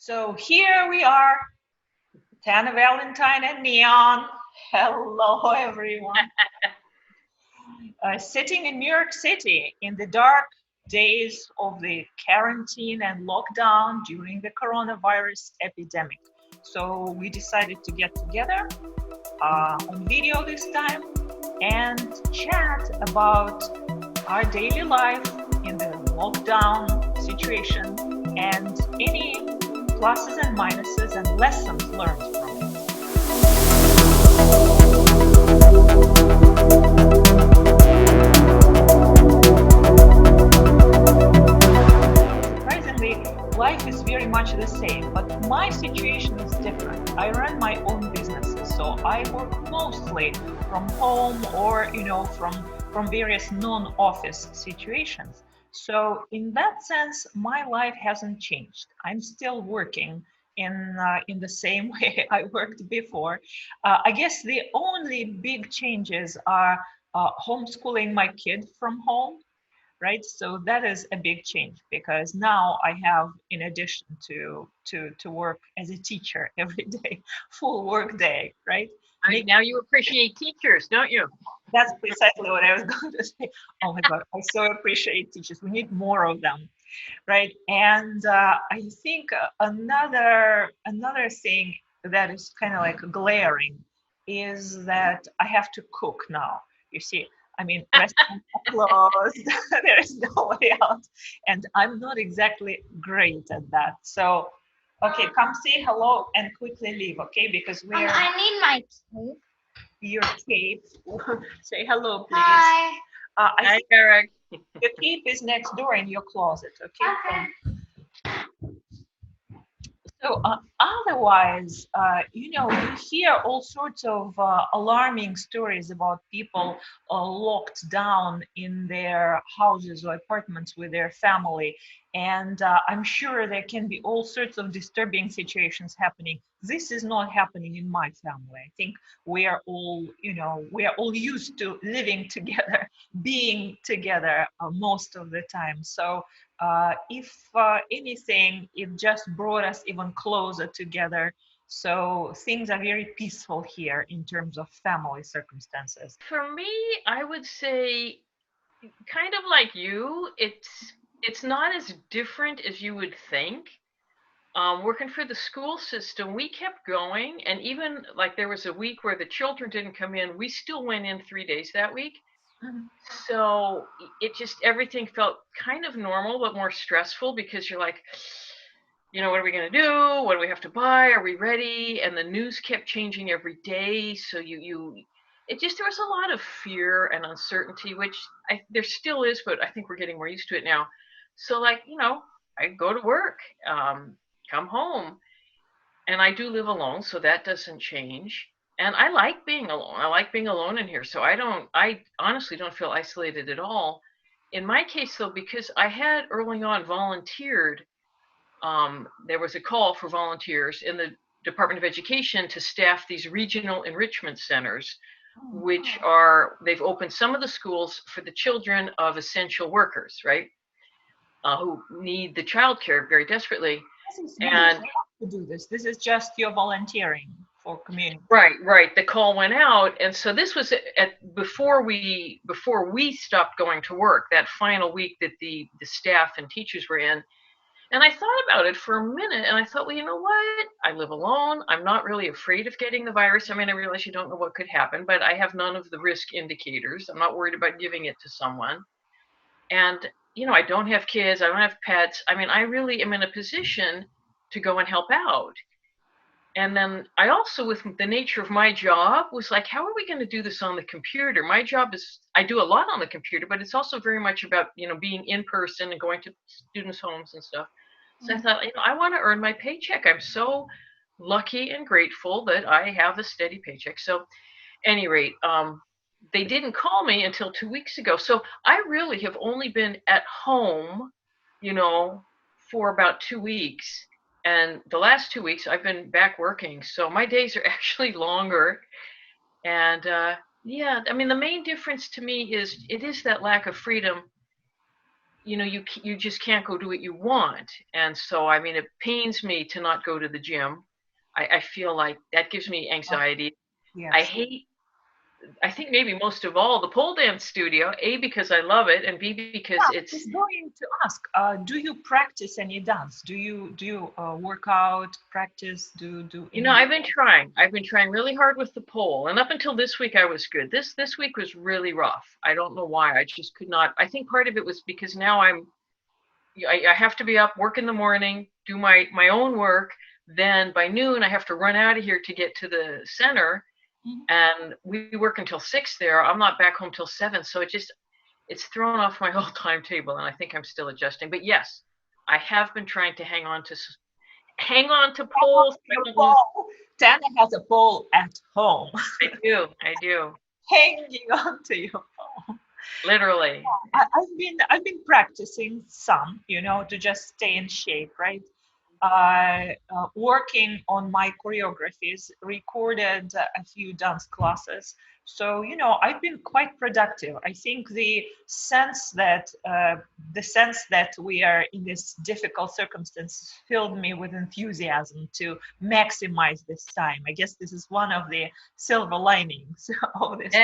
So here we are, Tanna Valentine and Neon. Hello, everyone. Sitting in New York City in the dark days of the quarantine and lockdown during the coronavirus epidemic. So we decided to get together on video this time and chat about our daily life in the lockdown situation and any pluses and minuses and lessons learned from it. Surprisingly, life is very much the same, but my situation is different. I run my own businesses, so I work mostly from home or from various non-office situations. So in that sense, my life hasn't changed. I'm still working in the same way I worked before. I guess the only big changes are homeschooling my kid from home, right? So that is a big change because now I have, in addition to work as a teacher every day, full work day, right? Now you appreciate teachers, don't you? That's precisely what I was going to say. Oh my God, I so appreciate teachers. We need more of them, right? And I think another thing that is kind of like glaring is that I have to cook now. You see, I mean, restaurants are closed. There is no way out, and I'm not exactly great at that. So, okay, come say hello and quickly leave, okay? Because we're I need my cape. your cape. Say hello, please. Hi. I Hi, think Eric. your cape is next door in your closet, okay? So otherwise, you hear all sorts of alarming stories about people locked down in their houses or apartments with their family. And I'm sure there can be all sorts of disturbing situations happening. This is not happening in my family. I think we are all used to living together, being together most of the time. So if anything, it just brought us even closer together. So things are very peaceful here in terms of family circumstances. For me, I would say kind of like you, it's not as different as you would think. Working for the school system, we kept going, and even like there was a week where the children didn't come in, we still went in 3 days that week. Mhm. So it just everything felt kind of normal, but more stressful because you're like, what are we going to do? What do we have to buy? Are we ready? And the news kept changing every day. So it just, there was a lot of fear and uncertainty, which there still is, but I think we're getting more used to it now. So like, I go to work, come home, and I do live alone. So that doesn't change. And I like being alone. I like being alone in here. So I honestly don't feel isolated at all. In my case, though, because I had early on volunteered, there was a call for volunteers in the Department of Education to staff these regional enrichment centers, which they've opened some of the schools for the children of essential workers, right? Who need the childcare very desperately. You don't have to do this. This is just your volunteering for community. Right. The call went out, and so this was before we stopped going to work. That final week that the staff and teachers were in. And I thought about it for a minute, and I thought, well, you know what? I live alone. I'm not really afraid of getting the virus. I mean, I realize you don't know what could happen, but I have none of the risk indicators. I'm not worried about giving it to someone. And, I don't have kids. I don't have pets. I mean, I really am in a position to go and help out. And then I also, with the nature of my job, was like, how are we going to do this on the computer? My job is, I do a lot on the computer, but it's also very much about, being in person and going to students' homes and stuff. So I thought, I want to earn my paycheck. I'm so lucky and grateful that I have a steady paycheck. So, any rate, they didn't call me until 2 weeks ago. So I really have only been at home, for about 2 weeks. And the last 2 weeks I've been back working. So my days are actually longer. And yeah, I mean, the main difference to me is it is that lack of freedom. you just can't go do what you want. And so, I mean, it pains me to not go to the gym. I feel like that gives me Uh, anxiety. I yes. hate, I think maybe most of all, the pole dance studio, A, because I love it, and B, because Yeah, I it's, was going to ask, do you practice any dance? Do you work out, practice, do any? I've been trying really hard with the pole. And up until this week, I was good. This week was really rough. I don't know why. I just could not. I think part of it was because now I have to be up, work in the morning, do my own work. Then by noon, I have to run out of here to get to the center, Mhm. and we work until 6 there. I'm not back home till 7, so it's thrown off my whole timetable, and I think I'm still adjusting. But yes, I have been trying to hang on to poles so I Your don't lose. pole. Tana has a pole at home, I do, hanging onto your pole. literally. I've been practicing some, to just stay in shape, right? Working on my choreographies, recorded a few dance classes. So, I've been quite productive. I think the sense that we are in this difficult circumstance filled me with enthusiasm to maximize this time. I guess this is one of the silver linings of this.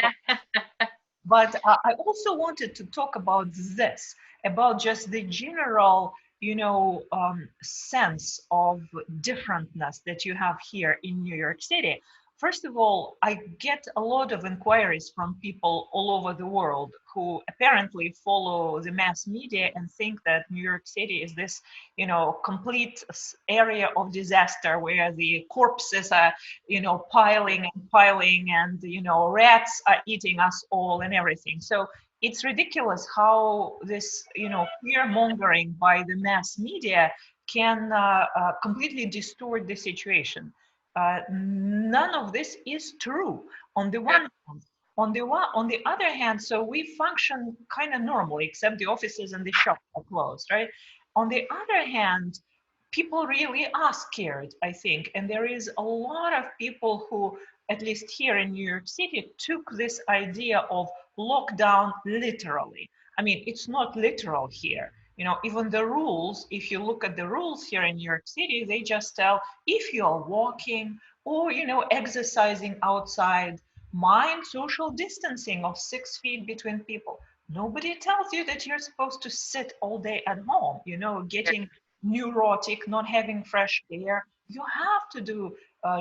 But I also wanted to talk about this, about just the general, sense of differentness that you have here in New York City. First of all, I get a lot of inquiries from people all over the world who apparently follow the mass media and think that New York City is this, complete area of disaster where the corpses are piling and piling, and rats are eating us all and everything. So it's ridiculous how this fear mongering by the mass media can completely distort the situation. None of this is true. On the Yeah, one hand, on the other hand, so we function kind of normally, except the offices and the shops are closed, right? On the other hand, people really are scared, I think. And there is a lot of people who, at least here in New York City, took this idea of lockdown literally. I mean, it's not literal here. Even the rules, if you look at the rules here in New York City, they just tell if you're walking or, exercising outside, mind social distancing of 6 feet between people. Nobody tells you that you're supposed to sit all day at home, yeah, getting neurotic, not having fresh air. You have to do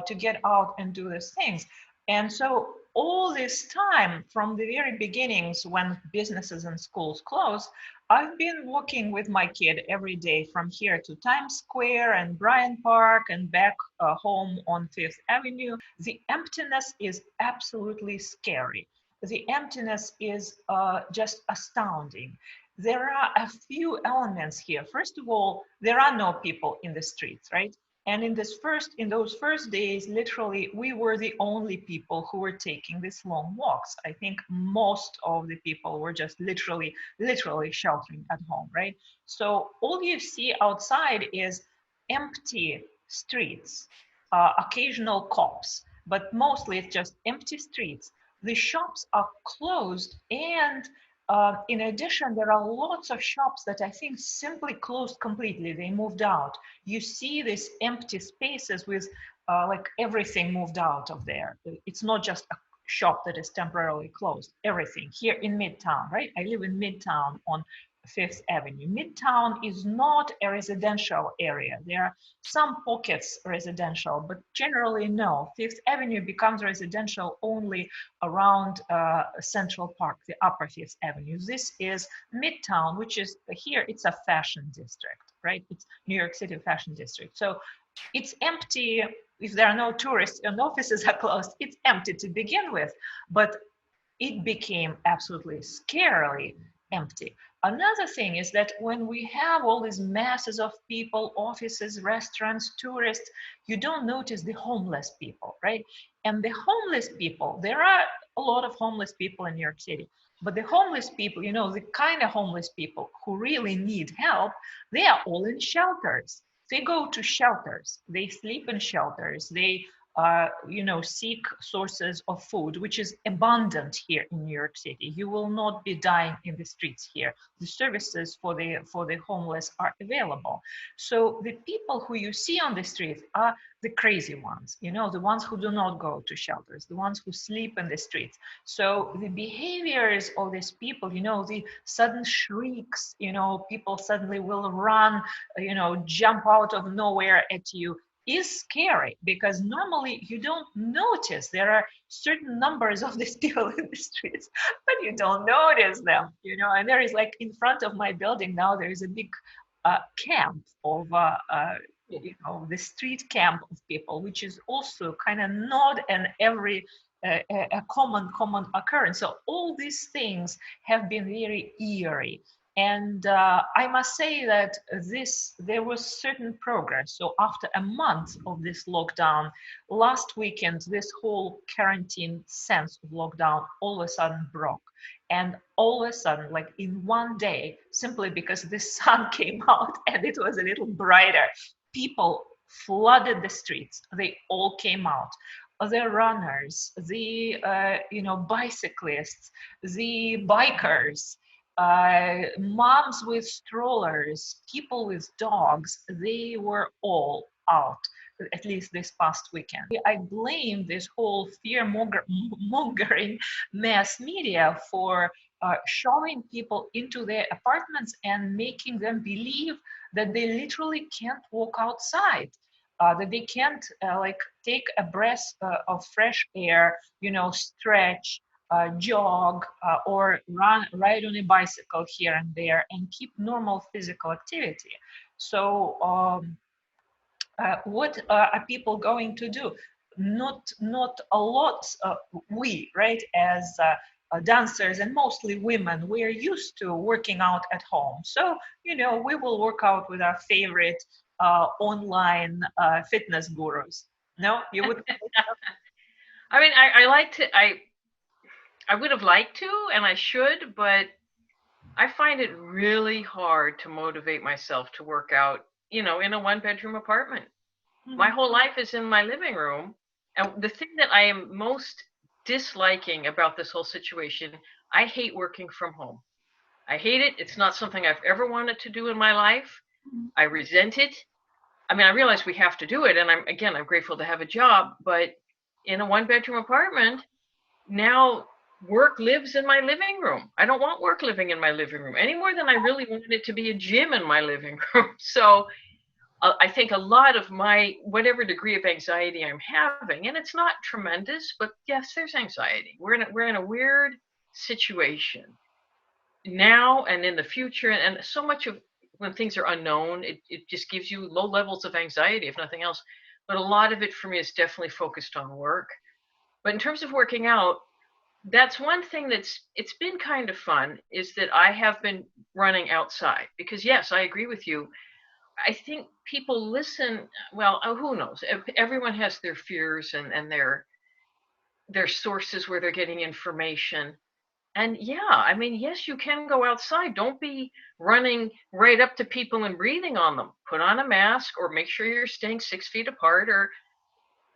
to get out and do these things. And so all this time, from the very beginnings when businesses and schools closed, I've been walking with my kid every day from here to Times Square and Bryant Park and back home on Fifth Avenue. The emptiness is absolutely scary. The emptiness is just astounding. There are a few elements here. First of all, there are no people in the streets, right? And in those first days, literally, we were the only people who were taking these long walks. I think most of the people were just literally sheltering at home, right? So all you see outside is empty streets, occasional cops, but mostly it's just empty streets. The shops are closed, and in addition, there are lots of shops that I think simply closed completely. They moved out. You see these empty spaces with like everything moved out of there. It's not just a shop that is temporarily closed. Everything here in Midtown, right? I live in Midtown on Fifth Avenue. Midtown is not a residential area. There are some pockets residential, but generally no. Fifth Avenue becomes residential only around Central Park, the upper Fifth Avenue. This is Midtown, which is here, it's a fashion district, right? It's New York City fashion district. So it's empty. If there are no tourists and offices are closed, it's empty to begin with. But it became absolutely scarily empty. Another thing is that when we have all these masses of people, offices, restaurants, tourists, you don't notice the homeless people, right? And the homeless people, there are a lot of homeless people in New York City, but the homeless people, the kind of homeless people who really need help, they are all in shelters. They go to shelters, they sleep in shelters, they seek sources of food, which is abundant here in New York City. You will not be dying in the streets here. The services for the homeless are available. So the people who you see on the streets are the crazy ones, the ones who do not go to shelters, the ones who sleep in the streets. So the behaviors of these people, the sudden shrieks, people suddenly will run, jump out of nowhere at you, is scary, because normally you don't notice there are certain numbers of these people in the streets, but you don't notice them, and there is, like, in front of my building now, there is a big camp of the street camp of people, which is also kind of not an every a common occurrence. So all these things have been very eerie. And I must say that there was certain progress. So after a month of this lockdown, last weekend, this whole quarantine sense of lockdown all of a sudden broke. And all of a sudden, like in one day, simply because the sun came out and it was a little brighter, people flooded the streets. They all came out. The runners, the bicyclists, the bikers, moms with strollers, people with dogs, they were all out, at least this past weekend. I blame this whole fear mongering mass media for showing people into their apartments and making them believe that they literally can't walk outside. That they can't take a breath of fresh air, stretch, jog, or ride on a bicycle here and there, and keep normal physical activity. So what are people going to do? Not a lot. We, right, as dancers, and mostly women, we're used to working out at home. So we will work out with our favorite online fitness gurus. No, you would. I mean, I would have liked to, and I should, but I find it really hard to motivate myself to work out, in a one-bedroom apartment. My whole life is in my living room. And the thing that I am most disliking about this whole situation, I hate working from home. I hate it. It's not something I've ever wanted to do in my life. I resent it. I mean, I realize we have to do it. And I'm grateful to have a job, but in a one-bedroom apartment, now work lives in my living room. I don't want work living in my living room any more than I really wanted it to be a gym in my living room. So I think a lot of my whatever degree of anxiety I'm having, and it's not tremendous, but yes, there's anxiety. We're in a weird situation now and in the future, and so much of when things are unknown, it just gives you low levels of anxiety, if nothing else. But a lot of it for me is definitely focused on work. But in terms of working out, that's one thing it's been kind of fun is that I have been running outside because yes, I agree with you. I think people listen. Well, who knows? Everyone has their fears and their sources where they're getting information. And yeah, I mean, yes, you can go outside. Don't be running right up to people and breathing on them. Put on a mask or make sure you're staying 6 feet apart. Or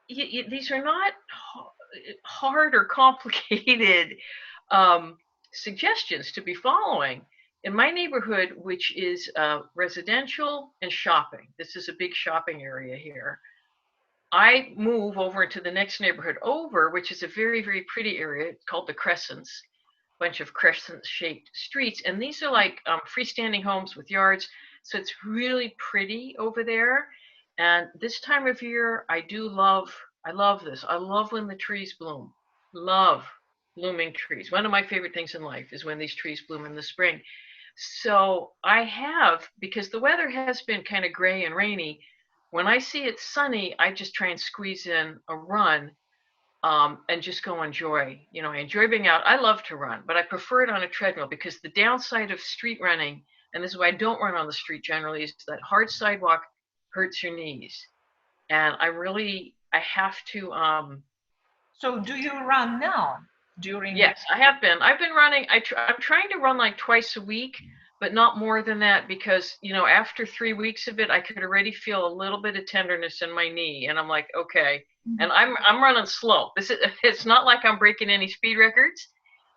these are not hard or complicated um, suggestions to be following. In my neighborhood, which is residential and shopping, this is a big shopping area here. I move over into the next neighborhood over, which is a very, very pretty area called the Crescents, bunch of crescent-shaped streets. And these are like freestanding homes with yards. So it's really pretty over there. And this time of year, I love this. I love when the trees bloom. Love blooming trees. One of my favorite things in life is when these trees bloom in the spring. So I have, because the weather has been kind of gray and rainy, when I see it sunny, I just try and squeeze in a run and just go enjoy. I enjoy being out. I love to run, but I prefer it on a treadmill because the downside of street running, and this is why I don't run on the street generally, is that hard sidewalk hurts your knees. And I have to. So do you run now during the? Yes, I have been. I've been running. I'm trying to run like twice a week, but not more than that, because after 3 weeks of it, I could already feel a little bit of tenderness in my knee, and I'm like, okay. And I'm running slow. It's not like I'm breaking any speed records,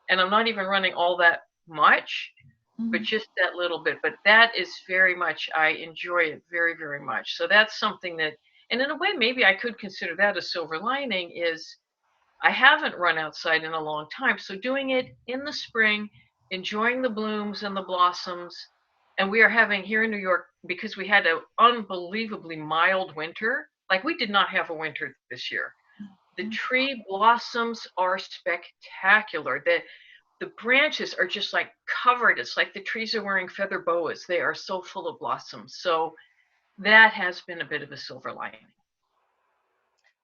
and I'm not even running all that much, but Mhm. just that little bit. But that is very much, I enjoy it very, very much. So that's something that, and in a way, maybe I could consider that a silver lining is I haven't run outside in a long time. So doing it in the spring, enjoying the blooms and the blossoms. And we are having here in New York, because we had an unbelievably mild winter. Like we did not have a winter this year. The tree blossoms are spectacular. The branches are just like covered. It's like the trees are wearing feather boas. They are so full of blossoms. So that has been a bit of a silver lining.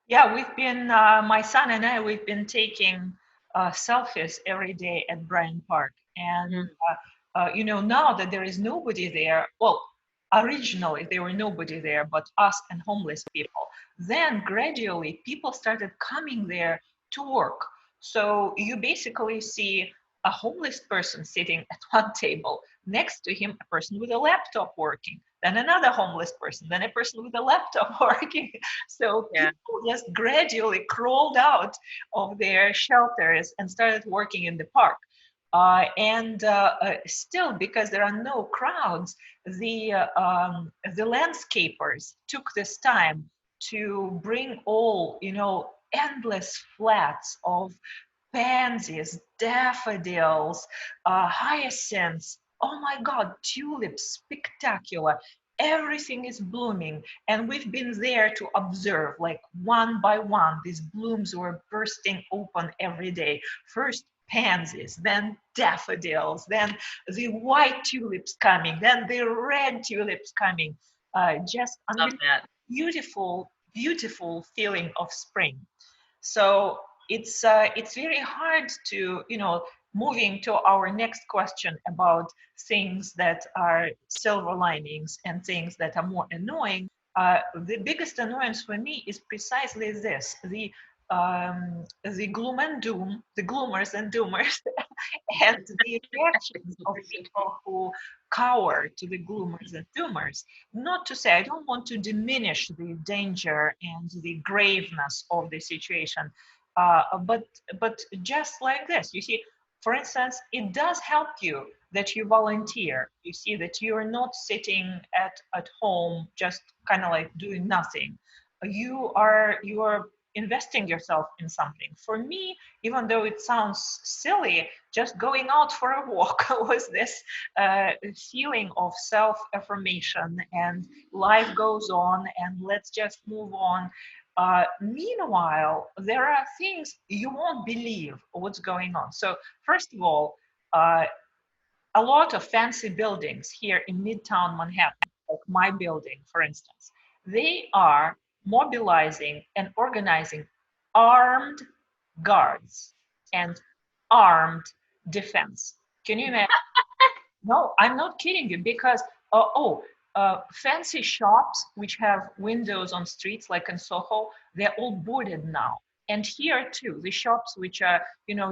Yeah, we've been, my son and I, we've been taking selfies every day at Bryant Park. And, Mm. now that there is nobody there, well, originally there were nobody there but us and homeless people. Then gradually people started coming there to work. So you basically see a homeless person sitting at one table, next to him, a person with a laptop working, then another homeless person, then a person with a laptop working. So Yeah, people just gradually crawled out of their shelters and started working in the park. And still, because there are no crowds, the landscapers took this time to bring all, endless flats of pansies, daffodils, hyacinths. Oh my God, tulips, spectacular. Everything is blooming. And we've been there to observe, like one by one, these blooms were bursting open every day. First pansies, then daffodils, then the white tulips coming, then the red tulips coming. Just love unbelievable, that. beautiful, beautiful feeling of spring. So it's very hard to, moving to our next question about things that are silver linings and things that are more annoying. The biggest annoyance for me is precisely this: the gloom and doom, the gloomers and doomers, and the reactions of people who cower to the gloomers and doomers. Not to say I don't want to diminish the danger and the graveness of the situation, but just like this, you see, for instance, it does help you that you volunteer. You see that you are not sitting at home just kind of like doing nothing. You are investing yourself in something. For me, even though it sounds silly, just going out for a walk was this feeling of self affirmation and life goes on and let's just move on. Meanwhile, there are things you won't believe what's going on. So, first of all, uh, a lot of fancy buildings here in Midtown Manhattan, like my building, for instance, they are mobilizing and organizing armed guards and armed defense. Can you imagine? No, I'm not kidding you because fancy shops which have windows on streets like in Soho, they're all boarded now. And here too, the shops which are,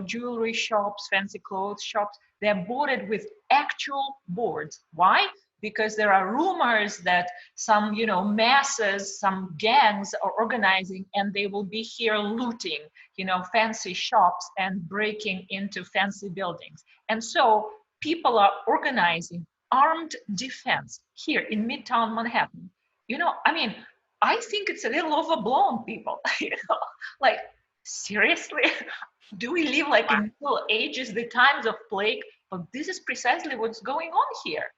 jewelry shops, fancy clothes shops, they're boarded with actual boards. Why? Because there are rumors that some, masses, some gangs are organizing and they will be here looting, fancy shops and breaking into fancy buildings. And so people are organizing armed defense here in Midtown Manhattan. I mean, I think it's a little overblown, people. Like, seriously? Do we live like in Middle Ages, the times of plague? But this is precisely what's going on here.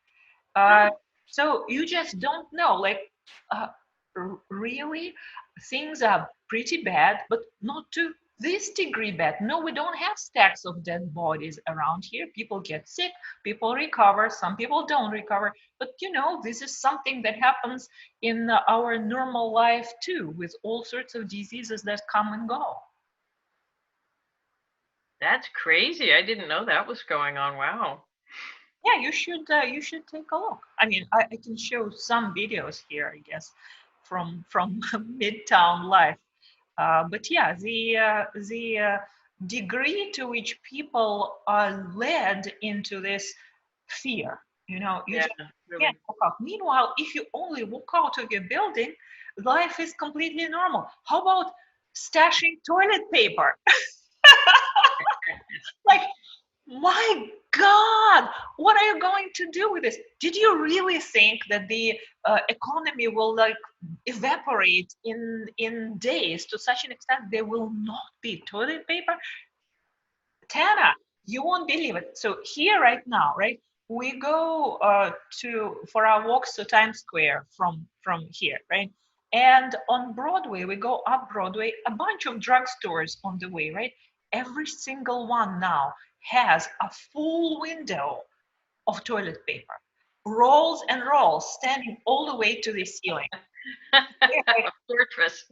Uh, Wow. so you just don't know, like, uh, really, things are pretty bad, but not to this degree bad. No, we don't have stacks of dead bodies around here. People get sick, people recover, some people don't recover. But this is something that happens in our normal life too, with all sorts of diseases that come and go. That's crazy. I didn't know that was going on. Wow. Yeah, you should take a look. I mean, I can show some videos here, I guess, from Midtown life. But yeah, the degree to which people are led into this fear. You know, you Yeah, just can't really. walk out. Meanwhile, if you only walk out of your building, life is completely normal. How about stashing toilet paper? Like, my God, what are you going to do with this? Did you really think that the economy will like evaporate in days to such an extent there will not be toilet paper? Tana, you won't believe it. So here right now, right, we go to for our walks to Times Square from here, right? And on Broadway, we go up Broadway, a bunch of drugstores on the way, right? Every single one now has a full window of toilet paper, rolls and rolls, standing all the way to the ceiling. Yeah, A fortress.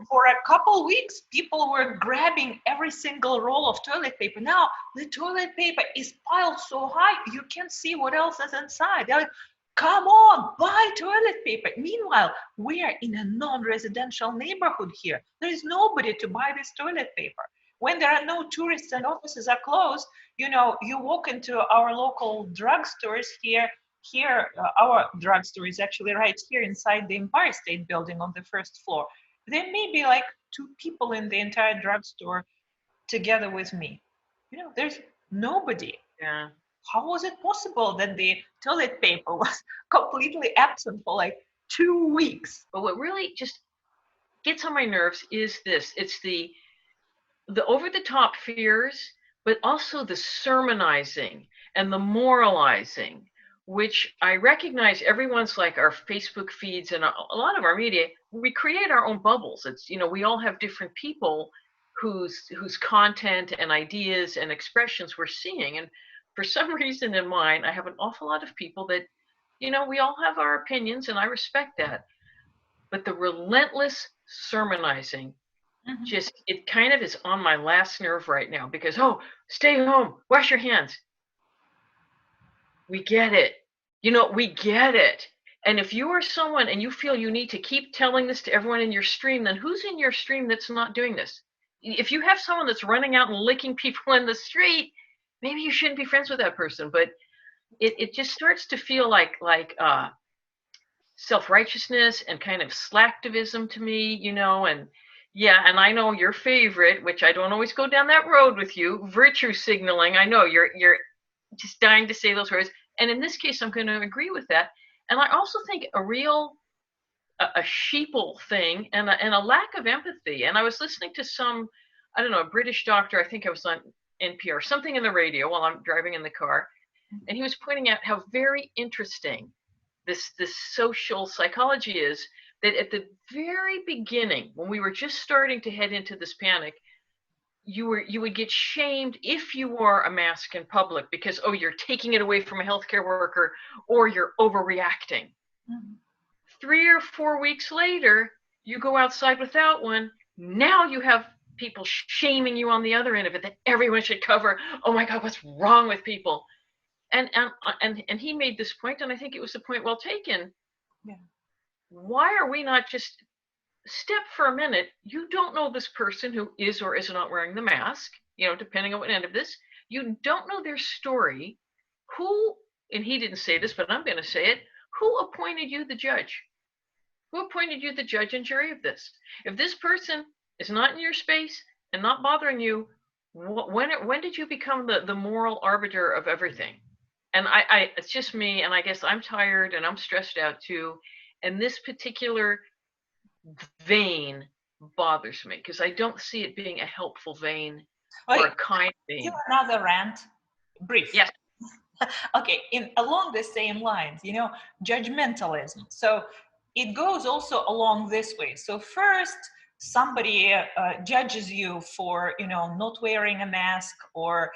for a couple weeks, people were grabbing every single roll of toilet paper. Now the toilet paper is piled so high you can't see what else is inside. They're like, come on, buy toilet paper. Meanwhile, we are in a non-residential neighborhood here. There is nobody to buy this toilet paper. When there are no tourists and offices are closed, you know, you walk into our local drugstores our drugstore is actually right here inside the Empire State Building on the first floor. There may be like two people in the entire drugstore together with me. You know, there's nobody. Yeah. How was it possible that the toilet paper was completely absent for like 2 weeks? But what really just gets on my nerves is this. It's the over the top fears, but also the sermonizing and the moralizing, which I recognize everyone's like our Facebook feeds and a lot of our media, we create our own bubbles. It's, we all have different people whose content and ideas and expressions we're seeing. And for some reason in mine, I have an awful lot of people that, we all have our opinions and I respect that. But the relentless sermonizing Mhm. just it kind of is on my last nerve right now because stay home, wash your hands. We get it. We get it. And if you are someone and you feel you need to keep telling this to everyone in your stream, then who's in your stream that's not doing this? If you have someone that's running out and licking people in the street, maybe you shouldn't be friends with that person. But it just starts to feel like self-righteousness and kind of slacktivism to me, and yeah, and I know your favorite, which I don't always go down that road with you, virtue signaling. I know you're just dying to say those words. And in this case, I'm going to agree with that. And I also think a sheeple thing and a lack of empathy. And I was listening to I don't know, a British doctor, I think I was on NPR, something in the radio while I'm driving in the car. And he was pointing out how very interesting this social psychology is that at the very beginning, when we were just starting to head into this panic, you would get shamed if you wore a mask in public because you're taking it away from a healthcare worker or you're overreacting. Mhm. 3 or 4 weeks later, you go outside without one. Now you have people shaming you on the other end of it that everyone should cover. Oh my God, what's wrong with people? And he made this point, and I think it was a point well taken. Yeah. Why are we not just step for a minute? You don't know this person who is or is not wearing the mask, depending on what end of this. You don't know their story. Who, and he didn't say this, but I'm going to say it, who appointed you the judge? Who appointed you the judge and jury of this? If this person is not in your space and not bothering you, when did you become the moral arbiter of everything? And it's just me, and I guess I'm tired and I'm stressed out too. And this particular vein bothers me because I don't see it being a helpful vein or Wait, a kind give vein. another rant. Brief. Yes. Okay, in along the same lines, judgmentalism. So it goes also along this way. So first, somebody judges you for not wearing a mask or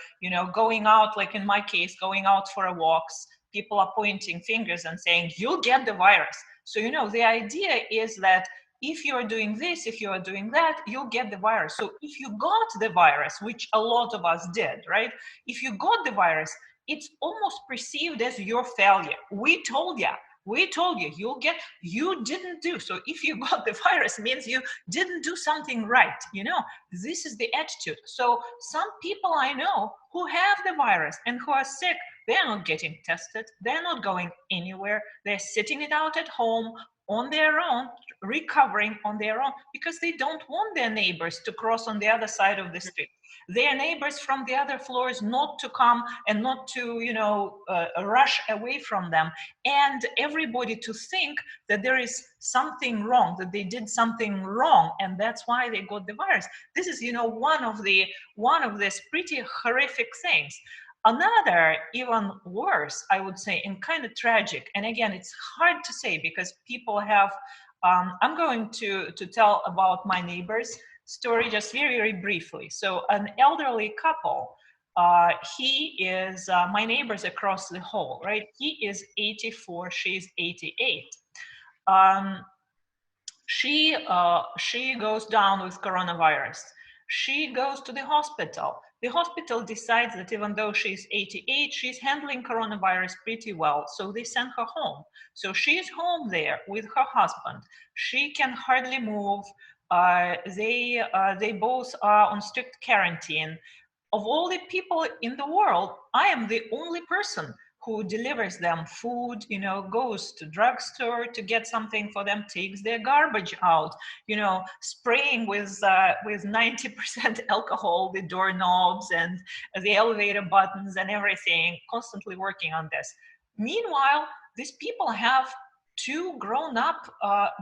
going out, like in my case, going out for a walks. People are pointing fingers and saying you'll get the virus. So the idea is that if you're doing this, if you are doing that, you'll get the virus. So if you got the virus, which a lot of us did, right? If you got the virus, it's almost perceived as your failure. We told you, you didn't do. So if you got the virus, means you didn't do something right. This is the attitude. So some people I know who have the virus and who are sick They're not getting tested. They're not going anywhere. They're sitting it out at home on their own, recovering on their own, because they don't want their neighbors to cross on the other side of the street, their neighbors from the other floors not to come and not to, rush away from them, and everybody to think that there is something wrong, that they did something wrong, and that's why they got the virus. This is, one of these pretty horrific things. Another, even worse, I would say, and kind of tragic, and again, it's hard to say because people have, I'm going to tell about my neighbor's story just very, very briefly. So an elderly couple, he is, my neighbor's across the hall, right? He is 84, she's 88. Um, she goes down with coronavirus. She goes to the hospital. The hospital decides that even though she's 88, she's handling coronavirus pretty well, so they send her home. So she's home there with her husband. She can hardly move. They both are on strict quarantine. Of all the people in the world, I am the only person who delivers them food, goes to drugstore to get something for them, takes their garbage out, spraying with 90% alcohol the doorknobs and the elevator buttons and everything, constantly working on this. Meanwhile, these people have two grown-up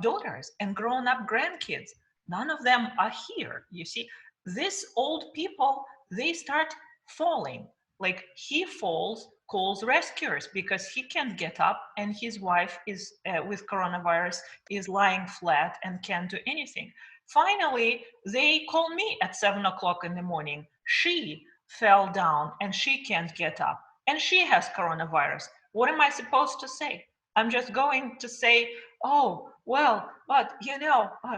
daughters and grown-up grandkids. None of them are here. You see, these old people, they start falling. Like, he falls, calls rescuers because he can't get up, and his wife is with coronavirus, is lying flat and can't do anything. Finally, they call me at 7 o'clock in the morning. She fell down and she can't get up, and she has coronavirus. What am I supposed to say? I'm just going to say, oh, well, but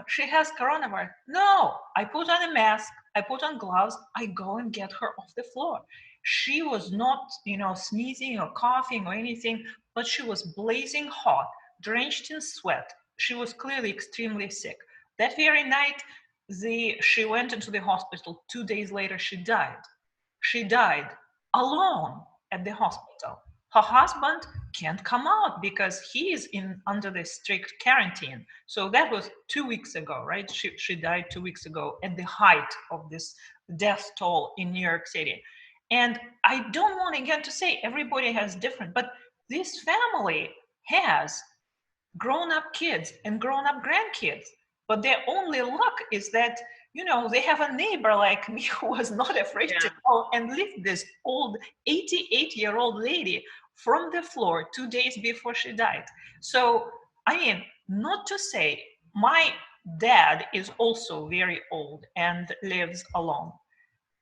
she has coronavirus. No, I put on a mask, I put on gloves, I go and get her off the floor. She was not, sneezing or coughing or anything, but she was blazing hot, drenched in sweat. She was clearly extremely sick. That very night, she went into the hospital. 2 days later, she died. She died alone at the hospital. Her husband can't come out because he is in under the strict quarantine. So that was 2 weeks ago, right? She died 2 weeks ago at the height of this death toll in New York City. And I don't want again to say everybody has different, but this family has grown up kids and grown up grandkids. But their only luck is that, they have a neighbor like me who was not afraid Yeah. to go and lift this old 88-year-old lady from the floor 2 days before she died. So, I mean, not to say my dad is also very old and lives alone.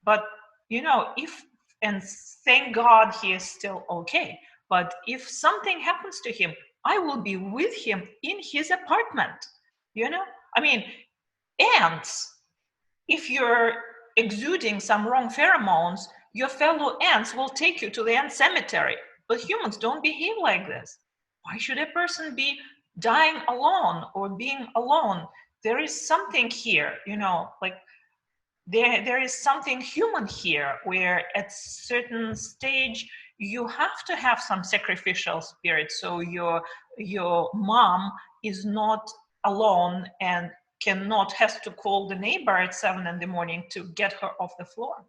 But, if, and thank God he is still okay. But if something happens to him, I will be with him in his apartment. You know, I mean, ants, if you're exuding some wrong pheromones, your fellow ants will take you to the ant cemetery. But humans don't behave like this. Why should a person be dying alone or being alone? There is something here, like there is something human here where at certain stage you have to have some sacrificial spirit, so your mom is not alone and has to call the neighbor at 7 in the morning to get her off the floor.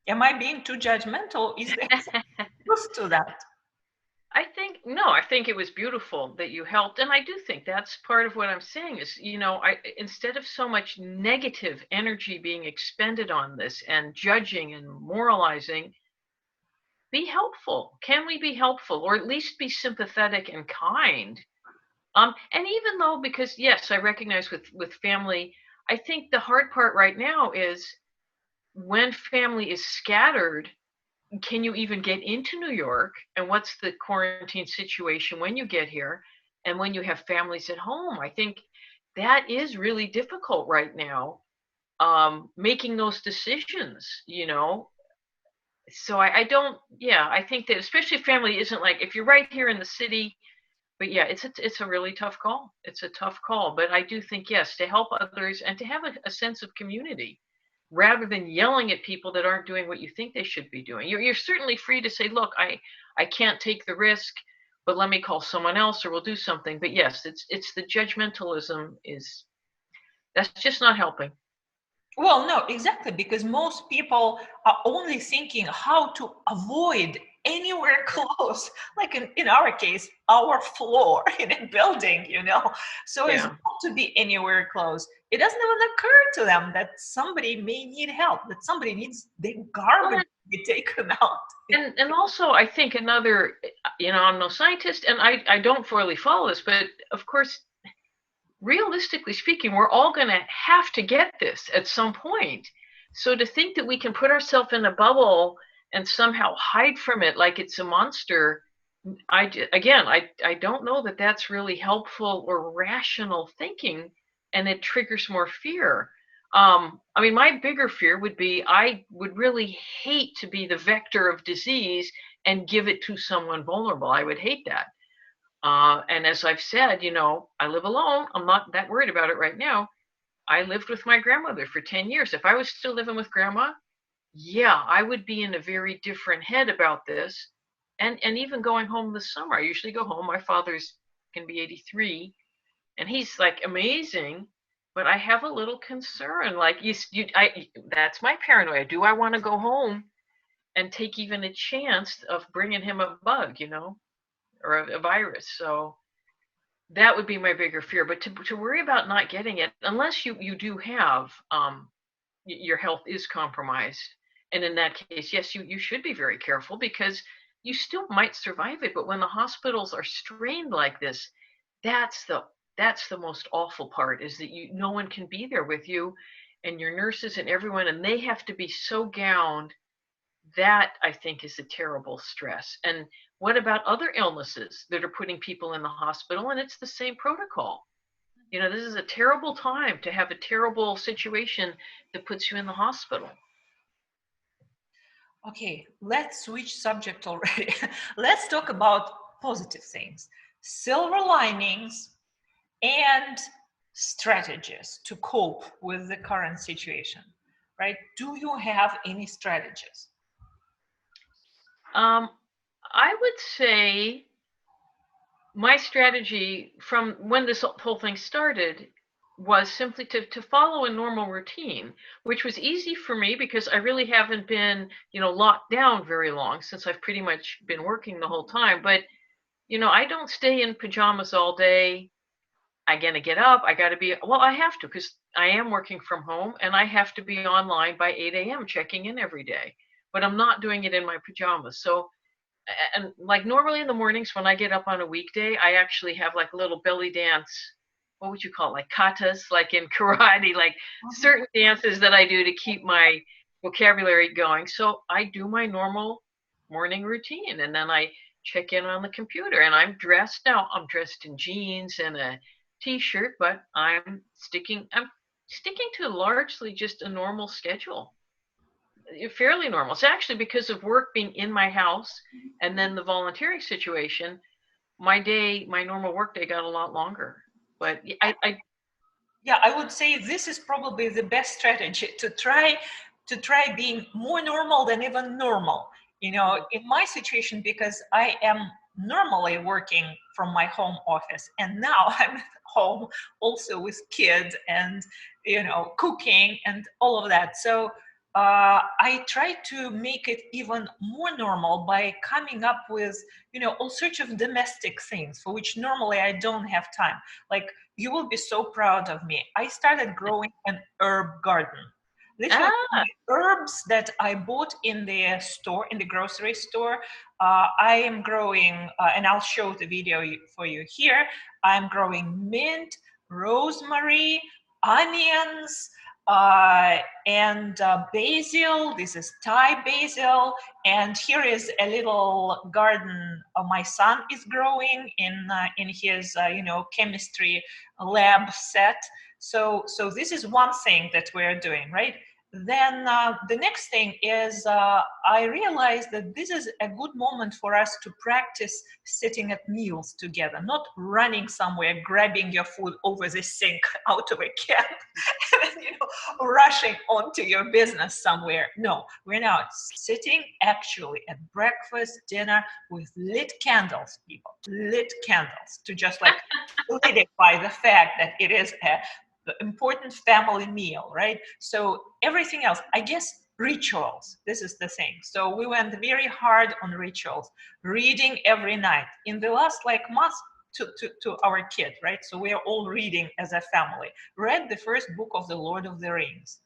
Am I being too judgmental? Is there truth to that? I think it was beautiful that you helped. And I do think that's part of what I'm saying is, instead of so much negative energy being expended on this and judging and moralizing, be helpful. Can we be helpful, or at least be sympathetic and kind? And even though, because yes, I recognize with family, I think the hard part right now is when family is scattered, can you even get into New York? And what's the quarantine situation when you get here? And when you have families at home, I think that is really difficult right now, making those decisions. So I don't, yeah, I think that especially if family isn't like, if you're right here in the city, but yeah, it's a really tough call. It's a tough call. But I do think, yes, to help others and to have a sense of community rather than yelling at people that aren't doing what you think they should be doing. You're certainly free to say, look, I can't take the risk, but let me call someone else or we'll do something. But yes, it's the judgmentalism is, that's just not helping. Well, no, exactly, because most people are only thinking how to avoid anywhere close, like in our case, our floor in a building, So as Yeah. not to be anywhere close. It doesn't even occur to them that somebody may need help, that somebody needs their Well, garbage to be taken out. and also I think another, I'm no scientist and I don't fully follow this, but of course, realistically speaking, we're all going to have to get this at some point. So to think that we can put ourselves in a bubble and somehow hide from it like it's a monster, I don't know that that's really helpful or rational thinking, and it triggers more fear. I mean, my bigger fear would be I would really hate to be the vector of disease and give it to someone vulnerable. I would hate that. And as I've said, I live alone. I'm not that worried about it right now. I lived with my grandmother for 10 years. If I was still living with grandma, yeah, I would be in a very different head about this. And even going home this summer, I usually go home. My father's can be 83, and he's like amazing, but I have a little concern. Like that's my paranoia. Do I want to go home and take even a chance of bringing him a bug, or a virus? So that would be my bigger fear. But to worry about not getting it, unless you do have your health is compromised, and in that case, yes, you should be very careful because you still might survive it. But when the hospitals are strained like this, that's the that's the most awful part, is that no one can be there with you, and your nurses and everyone, and they have to be so gowned. That I think is a terrible stress. And what about other illnesses that are putting people in the hospital? And it's the same protocol. This is a terrible time to have a terrible situation that puts you in the hospital. Okay, let's switch subject already. Let's talk about positive things, silver linings, and strategies to cope with the current situation, right? Do you have any strategies? I would say my strategy from when this whole thing started was simply to follow a normal routine, which was easy for me because I really haven't been, locked down very long, since I've pretty much been working the whole time. But, I don't stay in pajamas all day. I gotta get up. I gotta be, well, I have to, because I am working from home and I have to be online by 8 a.m. checking in every day. But I'm not doing it in my pajamas. So, and like normally in the mornings when I get up on a weekday, I actually have like a little belly dance. What would you call it? Like katas, like in karate, like certain dances that I do to keep my vocabulary going. So I do my normal morning routine, and then I check in on the computer, and I'm dressed now. I'm dressed in jeans and a t-shirt, but I'm sticking to largely just a normal schedule, fairly normal. It's actually because of work being in my house and then the volunteering situation, my normal work day got a lot longer. But Yeah, I would say this is probably the best strategy to try being more normal than even normal. In my situation, because I am normally working from my home office, and now I'm at home also with kids and cooking and all of that. So I try to make it even more normal by coming up with all sorts of domestic things for which normally I don't have time. Like, you will be so proud of me. I started growing an herb garden. Literally, ah, the herbs that I bought in the store, in the grocery store, I am growing, and I'll show the video for you here. I'm growing mint, rosemary, onions, and basil. This is Thai basil. And here is a little garden my son is growing in his chemistry lab set. So this is one thing that we're doing, right? Then the next thing is I realized that this is a good moment for us to practice sitting at meals together, not running somewhere, grabbing your food over the sink out of a can rushing onto your business somewhere. No, we're now sitting actually at breakfast, dinner with lit candles, people, lit candles to just like solidify the fact that it is a important family meal, right? So everything else, I guess, rituals. This is the thing. So we went very hard on rituals, reading every night. In the last like month, to our kid, right? So we are all reading as a family. Read the first book of the Lord of the Rings.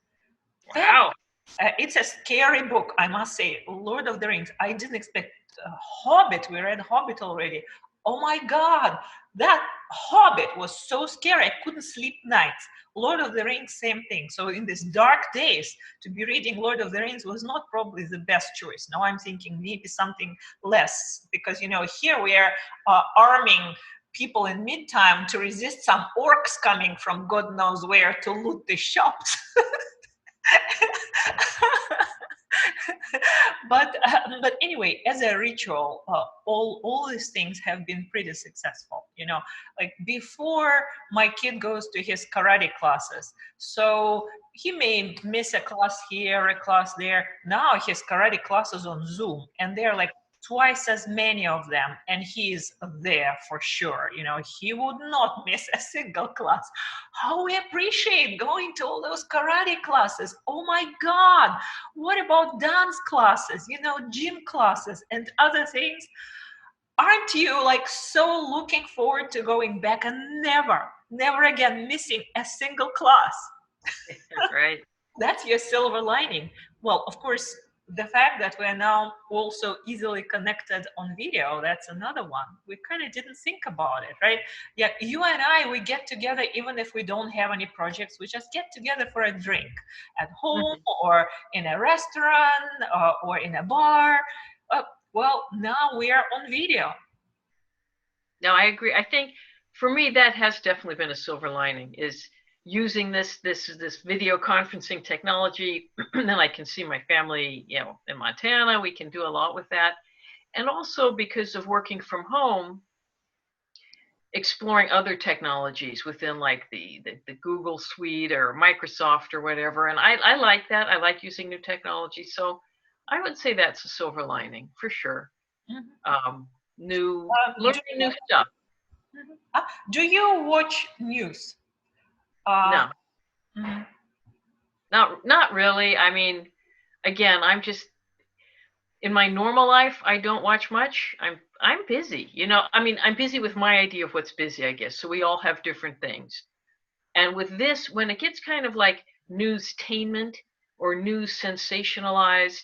That Wow. it's a scary book, I must say. Lord of the Rings. I didn't expect Hobbit. We read Hobbit already. Oh my God, that Hobbit was so scary. I couldn't sleep nights. Lord of the Rings, same thing. So in these dark days, to be reading Lord of the Rings was not probably the best choice. Now I'm thinking maybe something less, because here we are arming people in midtime to resist some orcs coming from God knows where to loot the shops. but anyway, as a ritual, all these things have been pretty successful. Like before my kid goes to his karate classes, so he may miss a class here, a class there. Now his karate classes on Zoom, and they're like twice as many of them, and he's there for sure. He would not miss a single class. How we appreciate going to all those karate classes. Oh my God. What about dance classes, gym classes and other things? Aren't you like so looking forward to going back and never again missing a single class? Right. That's your silver lining. Well, of course, the fact that we're now also easily connected on video, that's another one. We kind of didn't think about it, right? Yeah, you and I, we get together even if we don't have any projects. We just get together for a drink at home Mhm. or in a restaurant or in a bar. Uh, well, now we are on video. No, I agree. I think for me that has definitely been a silver lining is using this video conferencing technology. Then I can see my family, in Montana. We can do a lot with that. And also because of working from home, exploring other technologies within like the Google suite or Microsoft or whatever. And I like that. I like using new technology. So I would say that's a silver lining for sure. Mhm. New Do learning you, new stuff. do you watch news? Uh, No, mhm. not really. I mean, again, I'm just in my normal life, I don't watch much. I'm busy. I mean, I'm busy with my idea of what's busy, I guess. So we all have different things. And with this, when it gets kind of like newstainment or news sensationalized,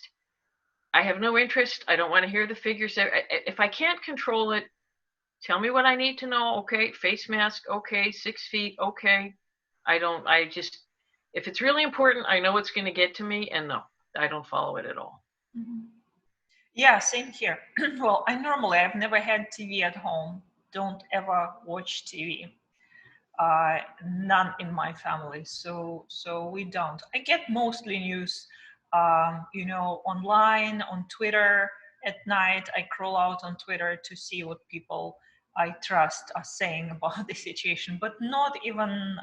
I have no interest. I don't want to hear the figures. If I can't control it, tell me what I need to know. Okay, face mask. Okay, 6 feet. Okay. I just, if it's really important, I know it's going to get to me. And no, I don't follow it at all. Mhm. Yeah, same here. Well, I've never had TV at home. Don't ever watch TV. None in my family, so we don't. I get mostly news, online on Twitter at night. I crawl out on Twitter to see what people I trust are saying about the situation, but not even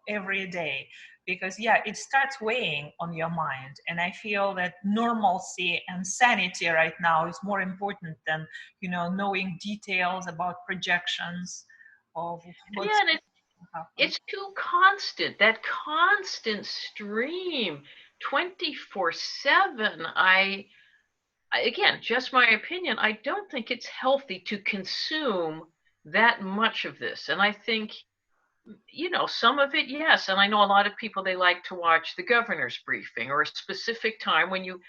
every day, because yeah, it starts weighing on your mind, and I feel that normalcy and sanity right now is more important than knowing details about projections of what's Yeah, and happen. it's too constant. That constant stream, 24/7. Again, just my opinion, I don't think it's healthy to consume that much of this. And I think, some of it, yes. And I know a lot of people, they like to watch the governor's briefing or a specific time when you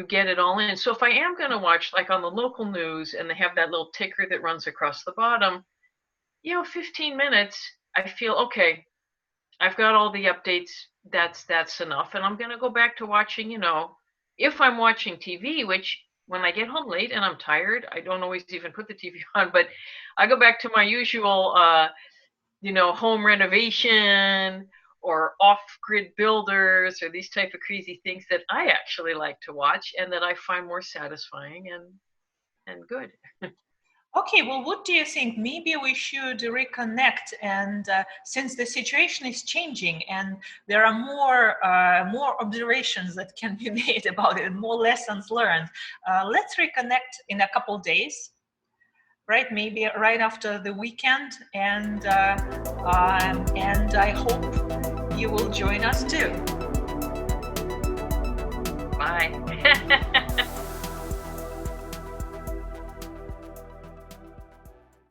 get it all in. So if I am going to watch like on the local news and they have that little ticker that runs across the bottom, 15 minutes, I feel okay. I've got all the updates. That's enough. And I'm going to go back to watching, if I'm watching TV, which when I get home late and I'm tired, I don't always even put the TV on, but I go back to my usual home renovation or off-grid builders or these type of crazy things that I actually like to watch and that I find more satisfying and good. Okay, well, what do you think? Maybe we should reconnect, and since the situation is changing, and there are more observations that can be made about it, more lessons learned. Let's reconnect in a couple days, right? Maybe right after the weekend, and I hope you will join us too. Bye.